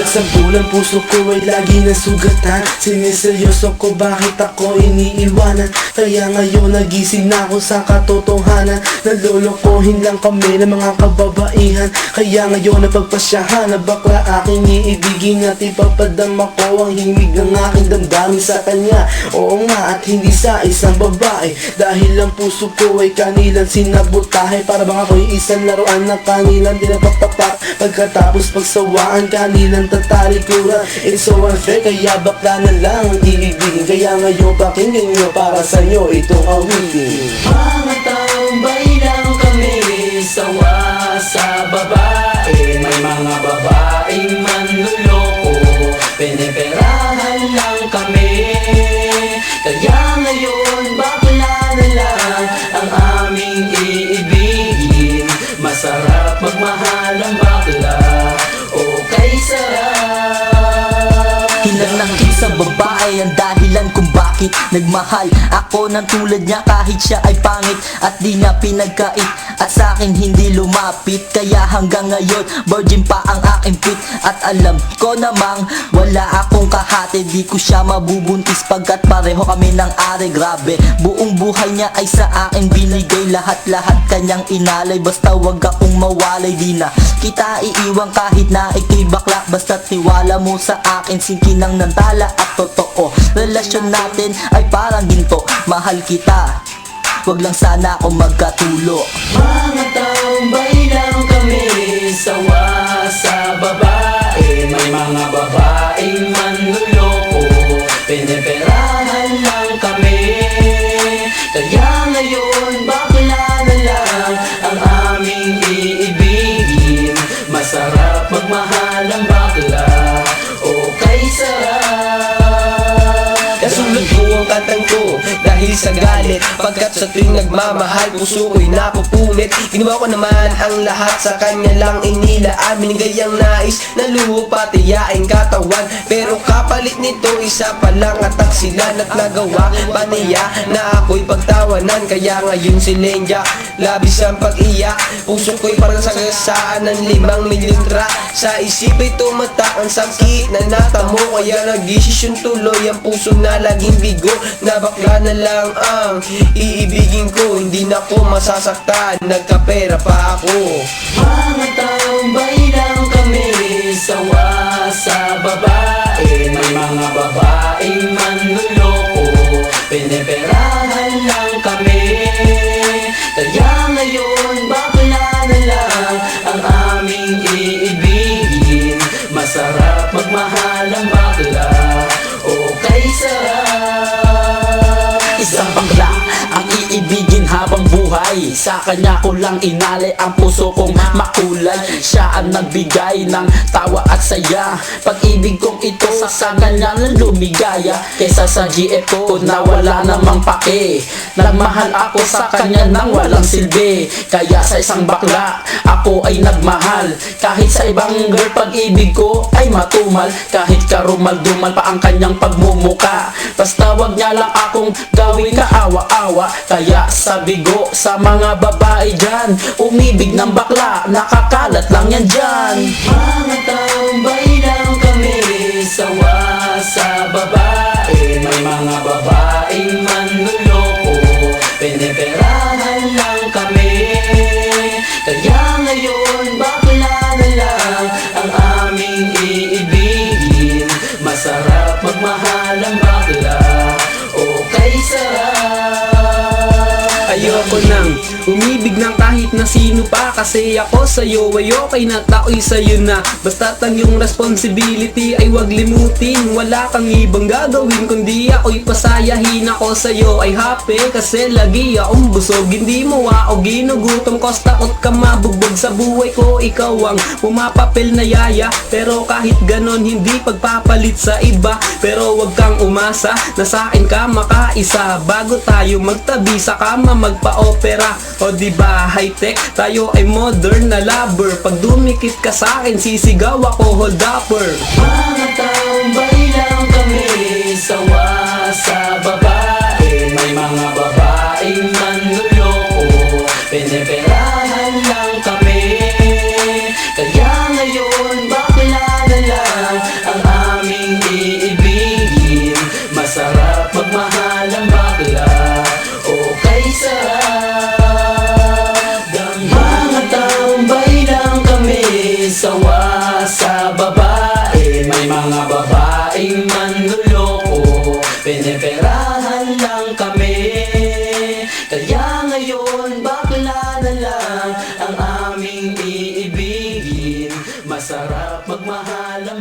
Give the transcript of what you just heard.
Sa bulan puso ko ay lagi nasugatan. Siniseryoso ko bakit ako iniiwanan. Kaya ngayon nagising na ako sa katotohanan. Nalolokohin lang kami ng mga kababaihan. Kaya ngayon napagpasyahan na bakla aking iibigin at ipapadama ko ang himig ng aking damdamin sa kanya. Oo nga, at hindi sa isang babae, dahil ang puso ko ay kanilang sinabotahe. Para bang ako'y isang laruan na kanilang dinapapapak. Pagkatapos pagsawaan kanilang tatalikuran. It's so unfair, kaya bakla na lang ang iibigin. Kaya ngayon pakinggan nyo, para sa'yo itong awitin. Mga tambay lang kami, sawa sa babae. May mga babaeng manluloko, piniperahan lang kami. Kaya ngayon bakla na lang ang aming iibigin. Masarap magmahal ang bakla, okay sarap. Hinanakit sa babae ang dahilan kung bakit nagmahal ako ng tulad niya kahit siya ay pangit at di niya pinagkait at sa akin hindi lumapit. Kaya hanggang ngayon virgin pa ang aking pit at alam ko namang wala akong kahati. Di ko siya mabubuntis pagkat pareho kami ng are. Grabe, buong buhay niya ay sa akin binigay. Lahat-lahat kanyang inalay, basta wag akong mawalay. Di na kita iiwan kahit na ikay bakla, basta tiwala mo sa akin. Sinkinang ng tala at totoo, relasyon natin ay parang ginto. Mahal kita, wag lang sana ako magkatulo. Mga tambay lang kami, sawa sa babae. May mga babaeng manluloko, piniperahan lang kami. Kaya ngayon bakla na lang ang aming iibigin. Masarap magmahal ang bakla, okay sarap. Nasulat ko ang kantang ko dahil sa galit, pagkat sa tuwing nagmamahal puso ko'y napupunit. Ginawa ko naman ang lahat sa kanya lang inilaan. Binigay ang nais na luho pati yaing katawan, pero kapalit nito isa pa lang atak sila. At nagawa pa niya na ako'y pagtawanan. Kaya ngayon si Lenja labis ang pag-iyak. Puso ko'y parang sagasaan ng 5 milyong tra. Sa isip ay tumatak ang sakit na natamo. Kaya nagdesisyon tuloy ang puso na laging bigo, na bakla na lang ang iibigin ko. Hindi na ko masasaktan, nagkapera pa ako. Mga tambay lang kami, sawa sa babae. May mga babaeng manluloko, piniperahan lang kami. Kaya ngayon bakla na lang ang aming iibigin. Masarap magmahal ang bakla, okay sarap. Isang bakla ang iibigin habang buhay. Sa kanya ko lang inalay ang puso kong makulay. Siya ang nagbigay ng tawa at saya. Pag-ibig kong ito sa kanya na lumigaya. Kesa sa GF ko na wala namang pake. Nagmahal ako sa kanya nang walang silbi. Kaya sa isang bakla ako ay nagmahal. Kahit sa ibang girl pag-ibig ko ay matumal. Kahit karumal-dumal pa ang kanyang pagmumuka, basta wag niya lang akong gawin kaawa-awa. Kaya sabi ko sa mga babae dyan, umibig ng bakla, nakakalat lang yan dyan. Mga tambay lang kami, sawa sa babae. May mga babaeng manluloko, piniperahan lang kami. Kaya ngayon bakla na lang ang aming iibigin. Masarap magmahal ang bakla, okay sarap. Ayoko nang umibig ng kahit na sino pa, kasi ako sa'yo ay okay na, tao'y sa'yo na. Basta't ang iyong responsibility ay wag limutin. Wala kang ibang gagawin kundi ako'y pasayahin. Ako sa'yo ay happy kasi lagi akong busog. Hindi mo ako ginugutom, cause takot ka mabugbog sa buhay ko. Ikaw ang pumapapil na yaya, pero kahit ganon hindi pagpapalit sa iba. Pero wag kang umasa na sa akin ka makaisa. Bago tayo magtabi sa kama magpa-opera, o diba high-tech, tayo ay modern na lover. Pag dumikit ka sa akin sisigaw ako hold upper. Mga tambay lang kami, sawa sa babae. May mga babaeng manluloko, piniperahan lang kami. Kaya ngayon bakla na lang ngayon, bakla na lang ang aming iibigin. Masarap magmahal ang